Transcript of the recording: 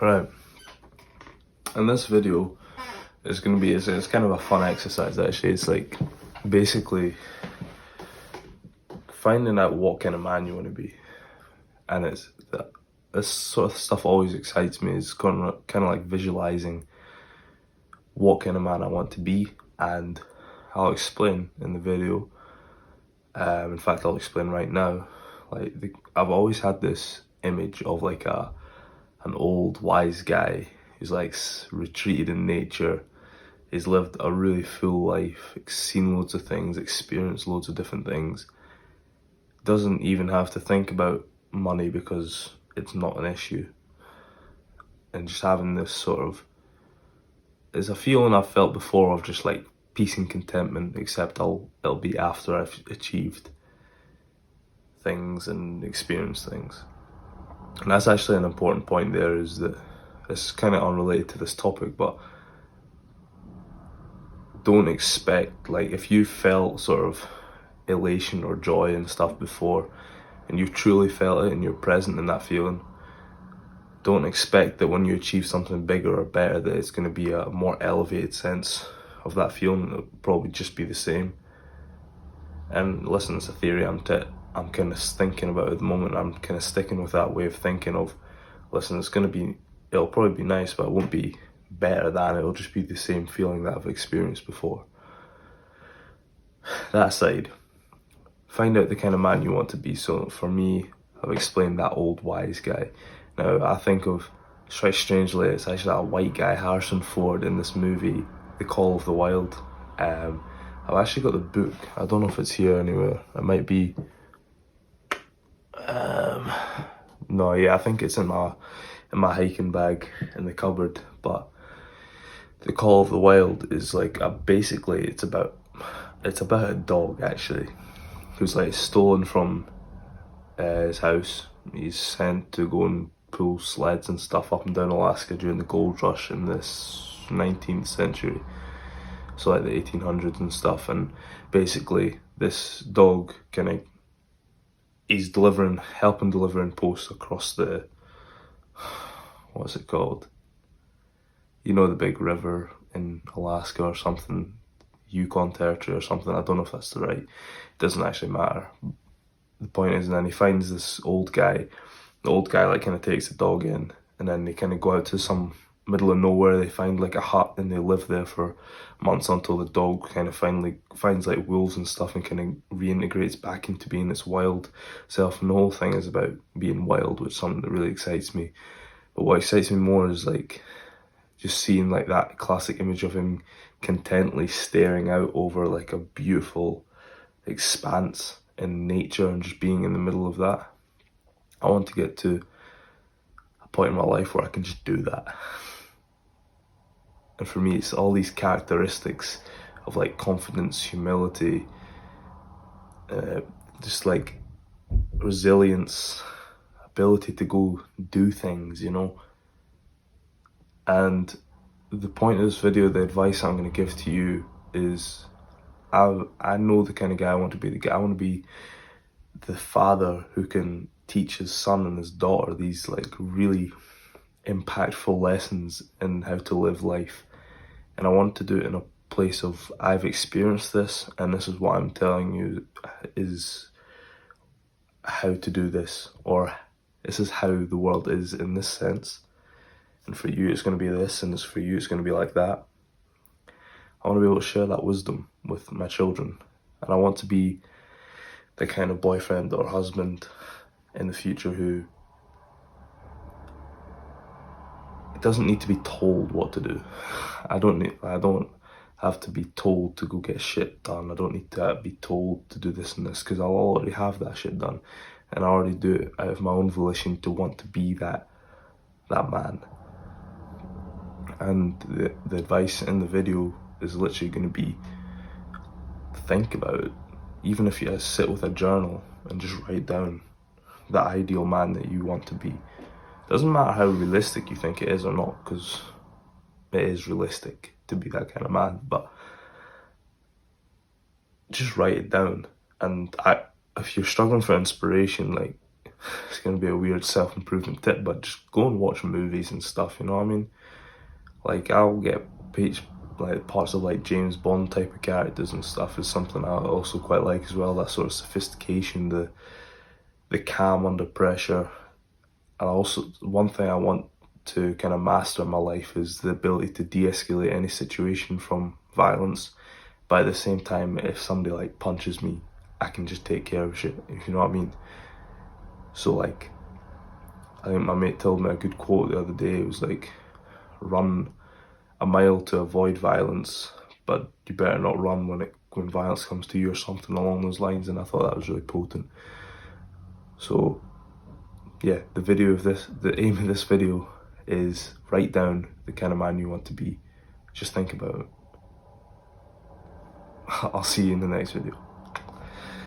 Right, and this video is going to be, it's kind of a fun exercise actually. It's like basically finding out what kind of man you want to be. And it's that this sort of stuff always excites me. It's kind of like visualizing what kind of man I want to be, and I'll explain in the video. In fact, I'll explain right now. I've always had this image of like an old wise guy who's like retreated in nature. He's lived a really full life, seen loads of things, experienced loads of different things. Doesn't even have to think about money because it's not an issue. And just having this sort of, it's a feeling I've felt before of just like peace and contentment, except it'll be after I've achieved things and experienced things. And that's actually an important point there, is that it's kind of unrelated to this topic, but don't expect, like, if you felt sort of elation or joy and stuff before, and you've truly felt it and you're present in that feeling, don't expect that when you achieve something bigger or better that it's going to be a more elevated sense of that feeling. It'll probably just be the same. And listen, it's a theory I'm kind of thinking about at the moment. I'm kind of sticking with that way of thinking of, listen, it'll probably be nice, but it won't be better than, it'll just be the same feeling that I've experienced before. That aside, find out the kind of man you want to be. So for me, I've explained that old wise guy. Now I think of, quite strangely, it's actually that white guy, Harrison Ford, in this movie, The Call of the Wild. I've actually got the book. I don't know if it's here anywhere. It might be. No, yeah, I think it's in my hiking bag in the cupboard. But The Call of the Wild is like basically it's about a dog actually, who's like stolen from his house. He's sent to go and pull sleds and stuff up and down Alaska during the gold rush in this 19th century, so like the 1800s and stuff. And basically this dog he's helping delivering posts across the, what's it called, you know, the big river in Alaska or something, Yukon Territory or something. I don't know if that's the right, it doesn't actually matter. The point is, and then he finds this old guy. The old guy like kind of takes the dog in, and then they kind of go out to some middle of nowhere. They find like a hut and they live there for months until the dog kind of finally finds like wolves and stuff and kind of reintegrates back into being its wild self. And the whole thing is about being wild, which is something that really excites me. But what excites me more is like just seeing like that classic image of him contently staring out over like a beautiful expanse in nature and just being in the middle of that. I want to get to a point in my life where I can just do that. And for me, it's all these characteristics of like confidence, humility, just like resilience, ability to go do things, you know. And the point of this video, the advice I'm going to give to you is, I know the kind of guy I want to be. I want to be the father who can teach his son and his daughter these like really impactful lessons in how to live life. And I want to do it in a place of, I've experienced this and this is what I'm telling you is how to do this, or this is how the world is in this sense. And for you it's going to be this, and for you it's going to be like that. I want to be able to share that wisdom with my children, and I want to be the kind of boyfriend or husband in the future who doesn't need to be told what to do. I don't have to be told to go get shit done. I don't need to be told to do this and this, because I'll already have that shit done, and I already do it out of my own volition to want to be that man. And the advice in the video is literally going to be, think about it. Even if you sit with a journal and just write down the ideal man that you want to be. Doesn't matter how realistic you think it is or not, because it is realistic to be that kind of man, but just write it down. And if you're struggling for inspiration, like, it's going to be a weird self-improvement tip, but just go and watch movies and stuff, you know what I mean? Like, I'll get like parts of like James Bond type of characters and stuff is something I also quite like as well. That sort of sophistication, the calm under pressure. And also, one thing I want to kind of master in my life is the ability to de-escalate any situation from violence. But at the same time, if somebody like punches me, I can just take care of shit, if you know what I mean. So like, I think my mate told me a good quote the other day. It was like, run a mile to avoid violence, but you better not run when violence comes to you, or something along those lines. And I thought that was really potent. So yeah, the aim of this video is write down the kind of man you want to be. Just think about it. I'll see you in the next video.